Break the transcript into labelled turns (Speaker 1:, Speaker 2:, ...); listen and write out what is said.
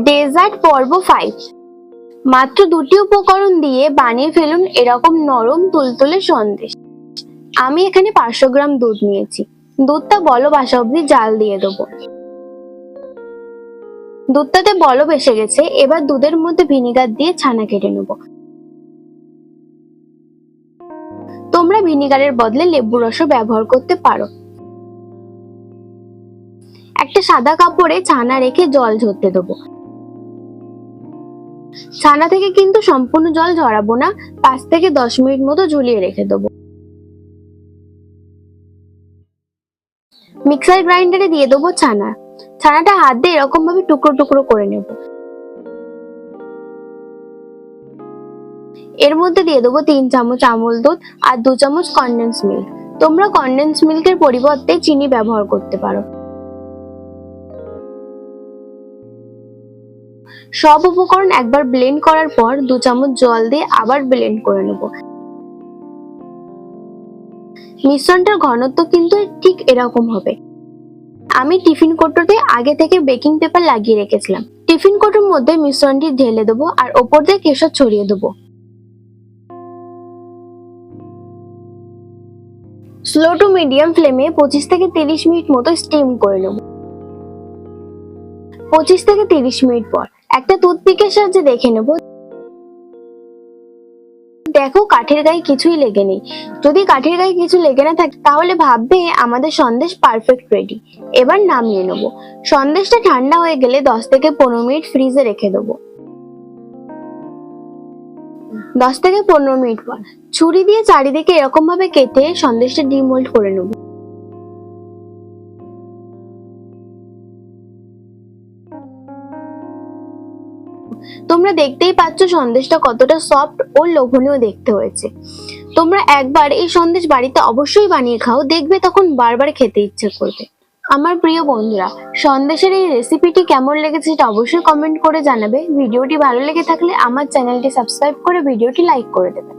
Speaker 1: Dessert পর্ব 5। মাত্র 2টি উপকরণ দিয়ে বানিয়ে ফেলুন এরকম নরম তুলতুলে সন্দেশ। আমি এখানে 500 গ্রাম দুধ নিয়েছি। দুধটা বলক আসা অবধি জাল দিয়ে দেবো। দুধটাতে বলক এসে গেছে, এবার দুধের মধ্যে ভিনিগার দিয়ে ছানা কেটে নেব। তোমরা ভিনিগারের বদলে লেবুর রসও ব্যবহার করতে পারো। একটা সাদা কাপড়ে ছানা রেখে জল ঝরতে দেবো। ছানা থেকে কিন্তু সম্পূর্ণ জল ঝরাবো না, 5 থেকে 10 মিনিট মতো ঝুলিয়ে রেখে দেবো। মিক্সার গ্রাইন্ডারে দিয়ে দেবো ছানাটা হাত দিয়ে এরকম ভাবে টুকরো টুকরো করে নেব। এর মধ্যে দিয়ে দেবো 3 চামচ আমুল দুধ আর 2 চামচ কনডেন্স মিল্ক। তোমরা কনডেন্স মিল্কের পরিবর্তে চিনি ব্যবহার করতে পারো। সব উপকরণ একবার ব্লেন্ড করার পর 2 চামচ জল দিয়ে আবার ব্লেন্ড করে নেব। মিশ্রণটার ঘনত্ব কিন্তু ঠিক এরকম হবে। আমি টিফিন কৌটোতে আগে থেকে বেকিং পেপার লাগিয়ে রেখেছিলাম। টিফিন কৌটোর মধ্যে মিশ্রণটি ঢেলে দেবো আর ওপর দিয়ে কেশর ছড়িয়ে দেবো। স্লো টু মিডিয়াম ফ্লেমে 25 থেকে 30 মিনিট মতো স্টিম করে নেব। 25 থেকে 30 মিনিট পর একটা টুথপিকের সাহায্যে দেখে নেব। দেখো কাঠের গায়ে কিছুই লেগে নেই। যদি কাঠের গায়ে কিছু লেগে না থাকে তাহলে ভাববে আমাদের সন্দেশ পারফেক্ট রেডি। এবার নামিয়ে নেব। সন্দেশটা ঠান্ডা হয়ে গেলে 10 থেকে 15 মিনিট ফ্রিজে রেখে দেবো। 10 থেকে 15 মিনিট পর ছুরি দিয়ে চারিদিকে এরকম ভাবে কেটে সন্দেশটা ডিমোল্ড করে নেব। তোমরা দেখতেই পাচ্ছ সন্দেশটা কতটা সফট ও লোভনীয় দেখতে হয়েছে। তোমরা একবার এই সন্দেশ বাড়িতে অবশ্যই বানিয়ে খাও, দেখবে তখন বারবার খেতে ইচ্ছে করবে। আমার প্রিয় বন্ধুরা, সন্দেশের এই রেসিপিটি কেমন লেগেছে সেটা অবশ্যই কমেন্ট করে জানাবে। ভিডিওটি ভালো লেগে থাকলে আমার চ্যানেলটি সাবস্ক্রাইব করে ভিডিওটি লাইক করে দেবে।